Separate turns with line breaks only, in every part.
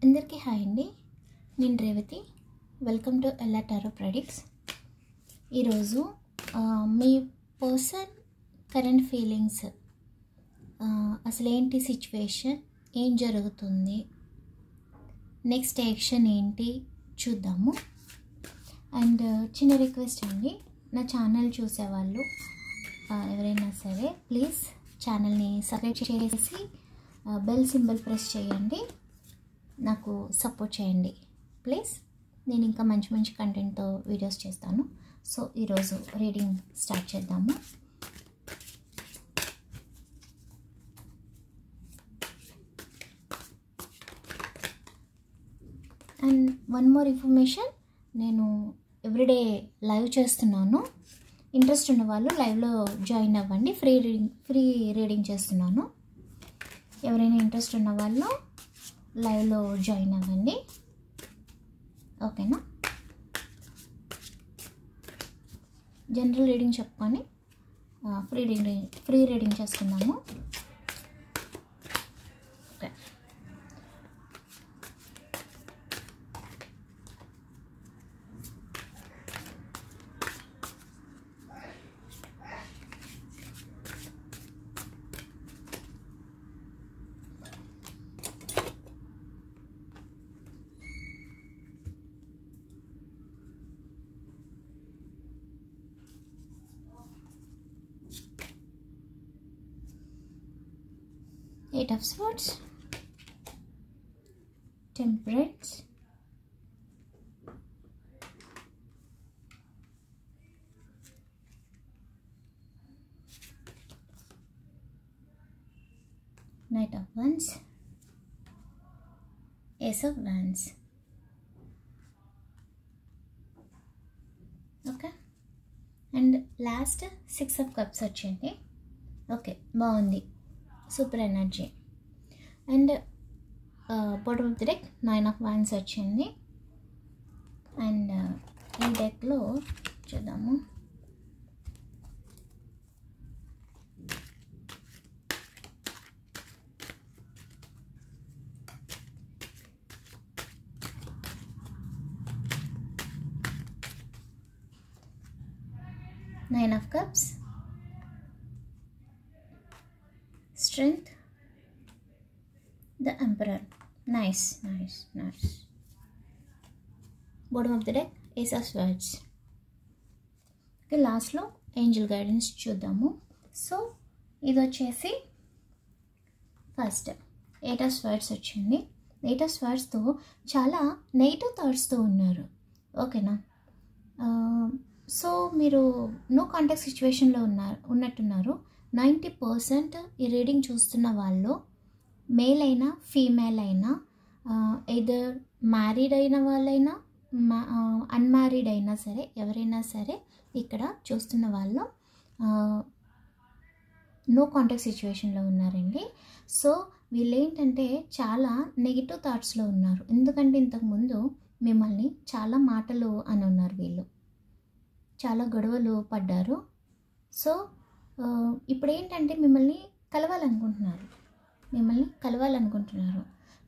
అందరికీ హాయ్ అండి. నేను Revathi. Welcome to Ella tarot ప్రెడిక్ట్స్. ఈరోజు మీ పర్సన్ కరెంట్ ఫీలింగ్స్, అసలు ఏంటి సిచ్యువేషన్, ఏం జరుగుతుంది, నెక్స్ట్ యాక్షన్ ఏంటి చూద్దాము. అండ్ చిన్న రిక్వెస్ట్ అండి, నా ఛానల్ చూసేవాళ్ళు ఎవరైనా సరే ప్లీజ్ ఛానల్ని సబ్స్క్రైబ్ చేసి బెల్ సింబల్ ప్రెస్ చేయండి, నాకు సపోర్ట్ చేయండి ప్లీజ్. నేను ఇంకా మంచి మంచి కంటెంట్తో వీడియోస్ చేస్తాను. సో ఈరోజు రీడింగ్ స్టార్ట్ చేద్దాము. అండ్ వన్ మోర్ ఇన్ఫర్మేషన్, నేను ఎవ్రీడే లైవ్ చేస్తున్నాను. ఇంట్రెస్ట్ ఉన్న వాళ్ళు లైవ్లో జాయిన్ అవ్వండి. ఫ్రీ రీడింగ్ చేస్తున్నాను. ఎవరైనా ఇంట్రెస్ట్ ఉన్న వాళ్ళు లైవ్లో జాయిన్ అవ్వండి, ఓకేనా? జనరల్ రీడింగ్ చెప్పుకొని ఫ్రీ రీడింగ్ చేసుకుందాము. Okay, Eight of Swords, Temperance, Knight of Wands, Ace of Wands. Okay, and last 6 of Cups వచ్చింది. ఓకే, బాగుంది, super energy. And bottom of the deck 9 of Wands వచ్చింది. And ఈ డెక్లో చూద్దాము, Nine of Cups, Strength, the Emperor. Nice. Bottom of the deck, Ace of Swords. Okay, లాస్ట్లో Angel guidance చూద్దాము. So ఇది వచ్చేసి first 8 of Swords వచ్చింది. 8 of Swordsతో చాలా negative థాట్స్తో ఉన్నారు, ఓకేనా? సో మీరు నో కాంటాక్ట్ సిచ్యువేషన్లో ఉన్నట్టున్నారు. 90% ఈ రీడింగ్ చూస్తున్న వాళ్ళు మేల్ అయినా ఫీమేల్ అయినా, ఎయిదర్ మ్యారీడ్ అయిన వాళ్ళైనా అన్మ్యారీడ్ అయినా సరే, ఎవరైనా సరే ఇక్కడ చూస్తున్న వాళ్ళు నో కాంటాక్ట్ సిచ్యువేషన్లో ఉన్నారండి. సో వీళ్ళు ఏంటంటే చాలా నెగిటివ్ థాట్స్లో ఉన్నారు. ఎందుకంటే ఇంతకుముందు మిమ్మల్ని చాలా మాటలు అని ఉన్నారు, వీళ్ళు చాలా గొడవలు పడ్డారు. సో ఇప్పుడు ఏంటంటే మిమ్మల్ని కలవాలనుకుంటున్నారు.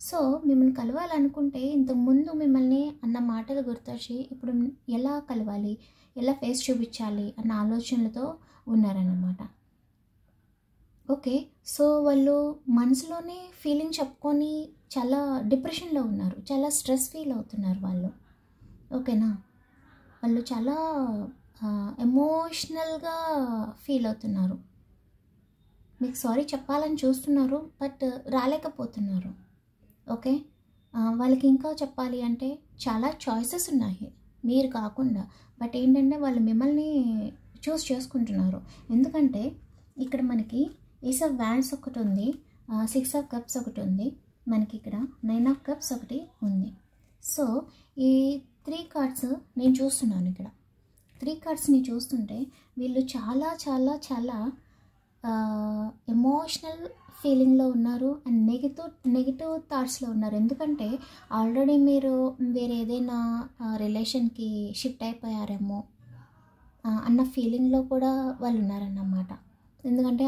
సో మిమ్మల్ని కలవాలనుకుంటే ఇంతకుముందు మిమ్మల్ని అన్న మాటలు గుర్తొచ్చి ఇప్పుడు ఎలా కలవాలి, ఎలా ఫేస్ చూపించాలి అన్న ఆలోచనలతో ఉన్నారన్నమాట. ఓకే, సో వాళ్ళు మనసులోనే ఫీలింగ్ చెప్పుకొని చాలా డిప్రెషన్లో ఉన్నారు, చాలా స్ట్రెస్ ఫీల్ అవుతున్నారు వాళ్ళు, ఓకేనా? వాళ్ళు చాలా ఎమోషనల్గా ఫీల్ అవుతున్నారు. మీకు సారీ చెప్పాలని చూస్తున్నారు, బట్ రాలేకపోతున్నారు. ఓకే, వాళ్ళకి ఇంకా చెప్పాలి అంటే చాలా చాయిసెస్ ఉన్నాయి మీరు కాకుండా, బట్ ఏంటంటే వాళ్ళు మిమ్మల్ని చూస్ చేసుకుంటున్నారు. ఎందుకంటే ఇక్కడ మనకి Ace of Wands ఒకటి ఉంది, 6 of Cups ఒకటి ఉంది, మనకి ఇక్కడ 9 of Cups ఒకటి ఉంది. సో ఈ 3 కార్డ్స్ నేను చూస్తున్నాను. ఇక్కడ 3 కార్డ్స్ని చూస్తుంటే వీళ్ళు చాలా చాలా చాలా ఎమోషనల్ ఫీలింగ్లో ఉన్నారు అండ్ నెగిటివ్ థాట్స్లో ఉన్నారు. ఎందుకంటే ఆల్రెడీ మీరు వేరే ఏదైనా రిలేషన్కి షిఫ్ట్ అయిపోయారేమో అన్న ఫీలింగ్లో కూడా వాళ్ళు ఉన్నారన్నమాట. ఎందుకంటే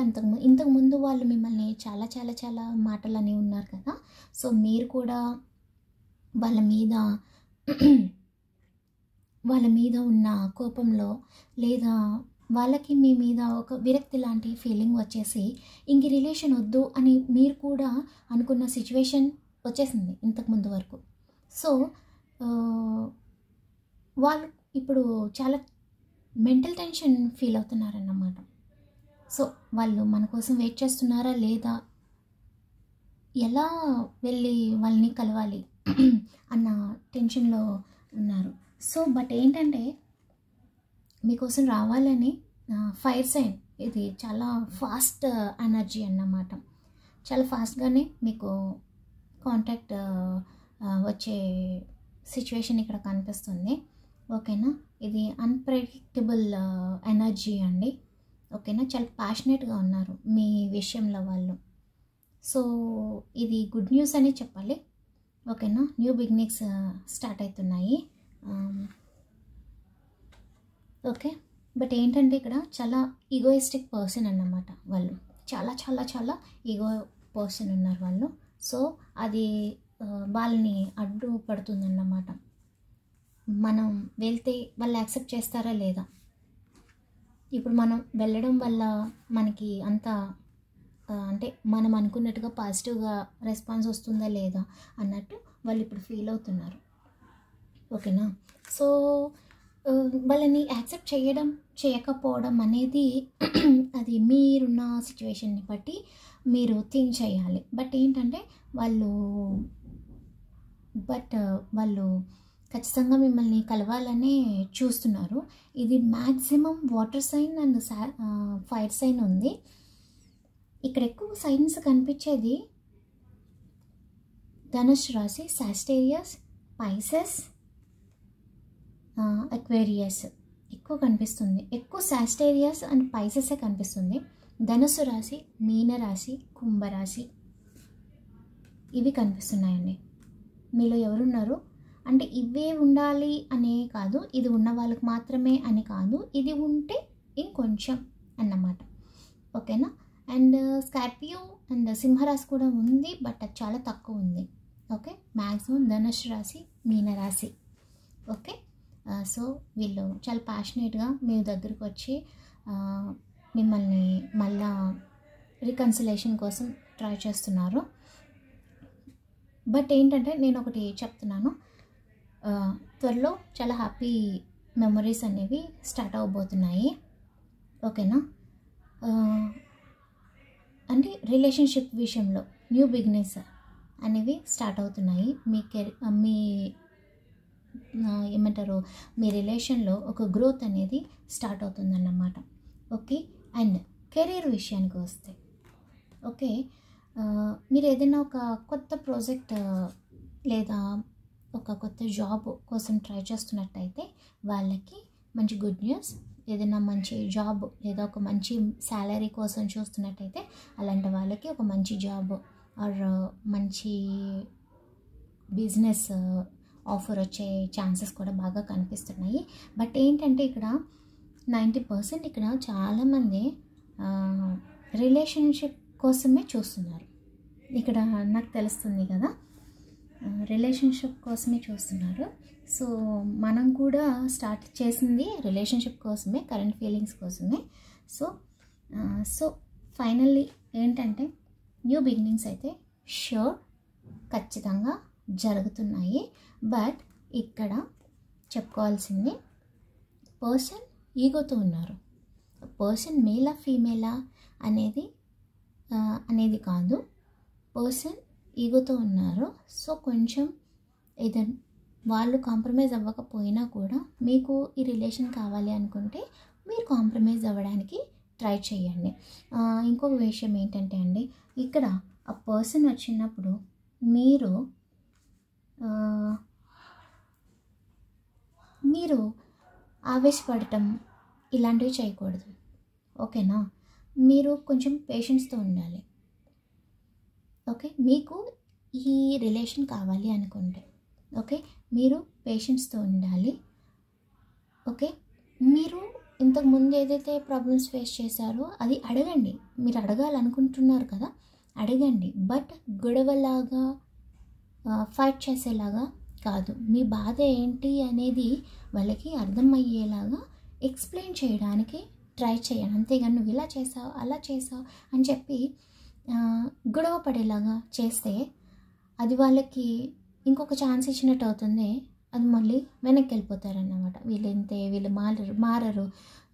ఇంతకుముందు వాళ్ళు మిమ్మల్ని చాలా చాలా చాలా మాటలు అని ఉన్నారు కదా. సో మీరు కూడా వాళ్ళ మీద వాళ్ళ మీద ఉన్న కోపంలో లేదా వాళ్ళకి మీ మీద ఒక విరక్తి లాంటి ఫీలింగ్ వచ్చేసి ఇంక రిలేషన్ వద్దు అని మీరు కూడా అనుకున్న సిచ్యువేషన్ వచ్చేసింది ఇంతకుముందు వరకు. సో వాళ్ళు ఇప్పుడు చాలా మెంటల్ టెన్షన్ ఫీల్ అవుతున్నారన్నమాట. సో వాళ్ళు మన కోసం వెయిట్ చేస్తున్నారా లేదా, ఎలా వెళ్ళి వాళ్ళని కలవాలి అన్న టెన్షన్లో ఉన్నారు. సో బట్ ఏంటంటే మీకోసం రావాలని ఫైర్ సైన్, ఇది చాలా ఫాస్ట్ ఎనర్జీ అన్నమాట. చాలా ఫాస్ట్గానే మీకు కాంటాక్ట్ వచ్చే సిచ్యువేషన్ ఇక్కడ కనిపిస్తుంది. ఓకేనా, ఇది అన్ప్రెడిక్టబుల్ ఎనర్జీ అండి. ఓకేనా, చాలా ప్యాషనేట్గా ఉన్నారు మీ విషయంలో వాళ్ళు. సో ఇది గుడ్ న్యూస్ అని చెప్పాలి. ఓకేనా, న్యూ బిగినింగ్స్ స్టార్ట్ అవుతున్నాయి. ఓకే, బట్ ఏంటంటే ఇక్కడ చాలా ఈగోయిస్టిక్ పర్సన్ అన్నమాట వాళ్ళు. చాలా చాలా చాలా ఈగో పర్సన్ ఉన్నారు వాళ్ళు. సో అది వాళ్ళని అడ్డు పడుతుందన్నమాట. మనం వెళ్తే వాళ్ళు యాక్సెప్ట్ చేస్తారా లేదా, ఇప్పుడు మనం వెళ్ళడం వల్ల మనకి అంత అంటే మనం అనుకున్నట్టుగా పాజిటివ్గా రెస్పాన్స్ వస్తుందా లేదా అన్నట్టు వాళ్ళు ఇప్పుడు ఫీల్ అవుతున్నారు. ఓకేనా, సో వాళ్ళని యాక్సెప్ట్ చేయడం చేయకపోవడం అనేది అది మీరున్న సిచ్యువేషన్ని బట్టి మీరు థింక్ చేయాలి. బట్ ఏంటంటే వాళ్ళు ఖచ్చితంగా మిమ్మల్ని కలవాలనే చూస్తున్నారు. ఇది maximum water sign and fire sign ఉంది. ఇక్కడ ఎక్కువ సైన్స్ కనిపించేది ధనుష్ రాశి, సాజిటేరియస్, పైసెస్, అక్వేరియస్ ఎక్కువ కనిపిస్తుంది. ఎక్కువ సాజిటేరియస్ అండ్ పైసెసే కనిపిస్తుంది. ధనుసు రాశి, మీనరాశి, కుంభరాశి ఇవి కనిపిస్తున్నాయండి. మీలో ఎవరున్నారు అంటే ఇవే ఉండాలి అనే కాదు, ఇది ఉన్న వాళ్ళకి మాత్రమే అని కాదు, ఇది ఉంటే ఇంకొంచెం అన్నమాట. ఓకేనా, అండ్ స్కార్పియో అండ్ సింహరాశి కూడా ఉంది, బట్ అది చాలా తక్కువ ఉంది. ఓకే, మ్యాక్సిమం ధనుష్ రాశి, మీనరాశి. ఓకే, సో వీళ్ళు చాలా ప్యాషనేట్గా మీ దగ్గరకు వచ్చి మిమ్మల్ని మళ్ళా రికన్సిలేషన్ కోసం ట్రై చేస్తున్నారు. బట్ ఏంటంటే నేను ఒకటి చెప్తున్నాను, త్వరలో చాలా హ్యాపీ మెమరీస్ అనేవి స్టార్ట్ అవ్వబోతున్నాయి. ఓకేనా, అంటే రిలేషన్షిప్ విషయంలో న్యూ బిగినింగ్స్ అనేవి స్టార్ట్ అవుతున్నాయి. మీ ఏమంటారు, మీ రిలేషన్లో ఒక గ్రోత్ అనేది స్టార్ట్ అవుతుందన్నమాట. ఓకే, అండ్ కెరీర్ విషయానికి వస్తే, ఓకే, మీరు ఏదైనా ఒక కొత్త ప్రాజెక్ట్ లేదా ఒక కొత్త జాబ్ కోసం ట్రై చేస్తున్నట్టయితే వాళ్ళకి మంచి గుడ్ న్యూస్. ఏదైనా మంచి జాబ్ లేదా ఒక మంచి శాలరీ కోసం చూస్తున్నట్టయితే అలాంటి వాళ్ళకి ఒక మంచి జాబ్ ఆర్ మంచి బిజినెస్ ఆఫర్ వచ్చే ఛాన్సెస్ కూడా బాగా కనిపిస్తున్నాయి. బట్ ఏంటంటే ఇక్కడ 90% ఇక్కడ చాలామంది రిలేషన్షిప్ కోసమే చూస్తున్నారు. ఇక్కడ నాకు తెలుస్తుంది కదా, రిలేషన్షిప్ కోసమే చూస్తున్నారు. సో మనం కూడా స్టార్ట్ చేసింది రిలేషన్షిప్ కోసమే, కరెంట్ ఫీలింగ్స్ కోసమే. సో ఫైనల్లీ ఏంటంటే న్యూ బిగినింగ్స్ అయితే షూర్ ఖచ్చితంగా జరుగుతున్నాయి. బట్ ఇక్కడ చెప్పుకోవాల్సింది పర్సన్ ఈగోతో ఉన్నారు. పర్సన్ మేలా ఫీమేలా అనేది కాదు, పర్సన్ ఈగోతో ఉన్నారు. సో కొంచెం ఏదైనా వాళ్ళు కాంప్రమైజ్ అవ్వకపోయినా కూడా మీకు ఈ రిలేషన్ కావాలి అనుకుంటే మీరు కాంప్రమైజ్ అవ్వడానికి ట్రై చేయండి. ఇంకొక విషయం ఏంటంటే అండి, ఇక్కడ ఆ పర్సన్ వచ్చినప్పుడు మీరు ఆవేశపడటం ఇలాంటివి చేయకూడదు. ఓకేనా, మీరు కొంచెం పేషెన్స్తో ఉండాలి. ఓకే, మీకు ఈ రిలేషన్ కావాలి అనుకుంటే ఓకే మీరు పేషెన్స్తో ఉండాలి. ఓకే, మీరు ఇంతకుముందు ఏదైతే ప్రాబ్లమ్స్ ఫేస్ చేశారో అది అడగండి. మీరు అడగాలనుకుంటున్నారు కదా, అడగండి. బట్ గొడవలాగా ఫైట్ చేసేలాగా కాదు, మీ బాధ ఏంటి అనేది వాళ్ళకి అర్థమయ్యేలాగా ఎక్స్ప్లెయిన్ చేయడానికి ట్రై చేయండి. అంతేగాని నువ్వు ఇలా చేసావు అలా చేసావు అని చెప్పి గొడవ పడేలాగా చేస్తే అది వాళ్ళకి ఇంకొక ఛాన్స్ ఇచ్చినట్టు అవుతుంది. అది మళ్ళీ వెనక్కి వెళ్ళిపోతారన్నమాట. వీళ్ళు ఇంతే, వీళ్ళు మారరు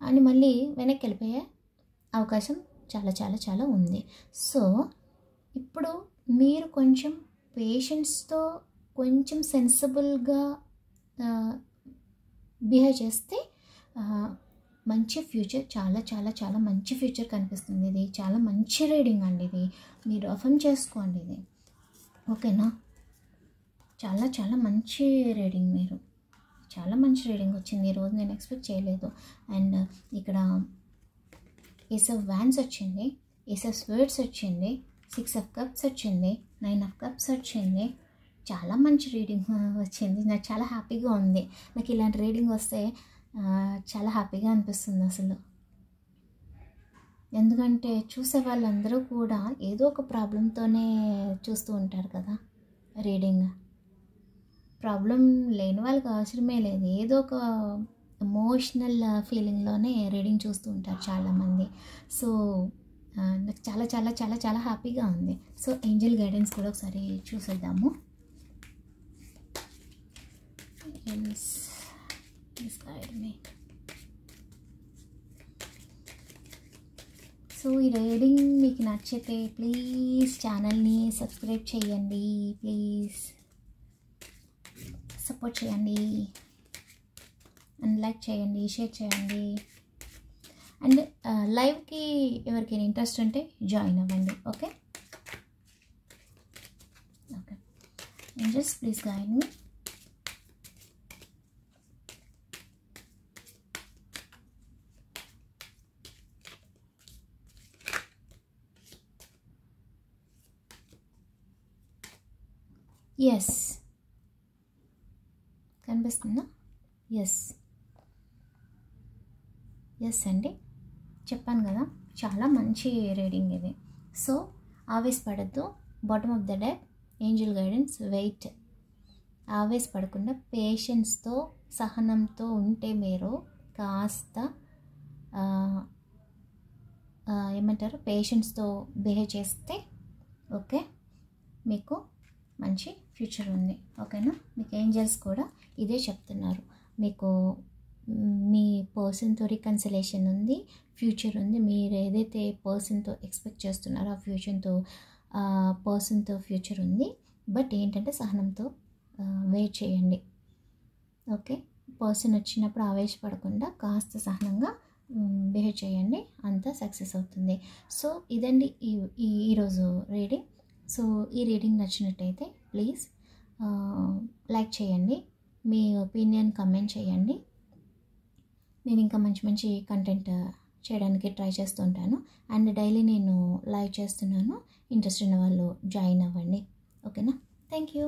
అని మళ్ళీ వెనక్కి వెళ్ళిపోయే అవకాశం చాలా చాలా చాలా ఉంది. సో ఇప్పుడు మీరు కొంచెం పేషెన్స్తో కొంచెం సెన్సిబుల్గా బిహేవ్ చేస్తే మంచి ఫ్యూచర్, చాలా చాలా చాలా మంచి ఫ్యూచర్ కనిపిస్తుంది. ఇది చాలా మంచి రీడింగ్ అండి, ఇది మీరు అఫర్మ్ చేసుకోండి. ఇది ఓకేనా? చాలా చాలా మంచి రీడింగ్, మీరు చాలా మంచి రీడింగ్ వచ్చింది ఈరోజు, నేను ఎక్స్పెక్ట్ చేయలేదు. అండ్ ఇక్కడ ఏస్ ఆఫ్ వ్యాన్స్ వచ్చింది, ఏస్ ఆఫ్ స్వర్డ్స్ వచ్చింది, 6 ఆఫ్ కప్స్ వచ్చింది, 9 ఆఫ్ కప్స్ వచ్చింది. చాలా మంచి రీడింగ్ వచ్చింది, నాకు చాలా హ్యాపీగా ఉంది. నాకు ఇలాంటి రీడింగ్ వస్తే చాలా హ్యాపీగా అనిపిస్తుంది అసలు. ఎందుకంటే చూసే వాళ్ళందరూ కూడా ఏదో ఒక ప్రాబ్లంతోనే చూస్తూ ఉంటారు కదా రీడింగ్. ప్రాబ్లం లేని వాళ్ళకి అవసరమే లేదు, ఏదో ఒక ఎమోషనల్ ఫీలింగ్లోనే రీడింగ్ చూస్తూ ఉంటారు చాలామంది. సో నాకు చాలా చాలా చాలా చాలా హ్యాపీగా ఉంది. సో ఏంజెల్ గైడెన్స్ కూడా ఒకసారి చూసేద్దాము. Please guide me. సో ఈ రీడింగ్ మీకు నచ్చితే ప్లీజ్ ఛానల్ని సబ్స్క్రైబ్ చేయండి, ప్లీజ్ సపోర్ట్ చేయండి, అండ్ లైక్ చేయండి, షేర్ చేయండి. అండ్ లైవ్కి ఎవరికైనా ఇంట్రెస్ట్ ఉంటే జాయిన్ అవ్వండి. Okay okay, just please guide me. Yes కనిపిస్తుందా? ఎస్ ఎస్ అండి, చెప్పాను కదా చాలా మంచి రీడింగ్ ఇది. సో ఆవేశపడద్దు. Bottom of the deck angel guidance, wait. ఆవేశపడకుండా పేషెన్స్తో సహనంతో ఉంటే మీరు కాస్త ఏమంటారు, పేషెన్స్తో బిహేవ్ చేస్తే ఓకే మీకు మంచి ఫ్యూచర్ ఉంది. ఓకేనా? మీకు ఏంజెల్స్ కూడా ఇదే చెప్తున్నారు. మీకు మీ పర్సన్తో రికన్సిలేషన్ ఉంది, ఫ్యూచర్ ఉంది. మీరు ఏదైతే పర్సన్తో ఎక్స్పెక్ట్ చేస్తున్నారో ఆ పర్సన్తో ఫ్యూచర్ ఉంది. బట్ ఏంటంటే సహనంతో వెయిట్ చేయండి. ఓకే, పర్సన్ వచ్చినప్పుడు ఆవేశపడకుండా కాస్త సహనంగా బిహేవ్ చేయండి, అంతా సక్సెస్ అవుతుంది. సో ఇదండి ఈరోజు రీడింగ్. సో ఈ రీడింగ్ నచ్చినట్టయితే ప్లీజ్ లైక్ చేయండి, మీ ఒపీనియన్ కమెంట్ చేయండి. నేను ఇంకా మంచి మంచి కంటెంట్ చేయడానికి ట్రై చేస్తుంటాను. అండ్ డైలీ నేను లైవ్ చేస్తున్నాను, ఇంట్రెస్ట్ ఉన్న వాళ్ళు జాయిన్ అవ్వండి. ఓకేనా? Thank you.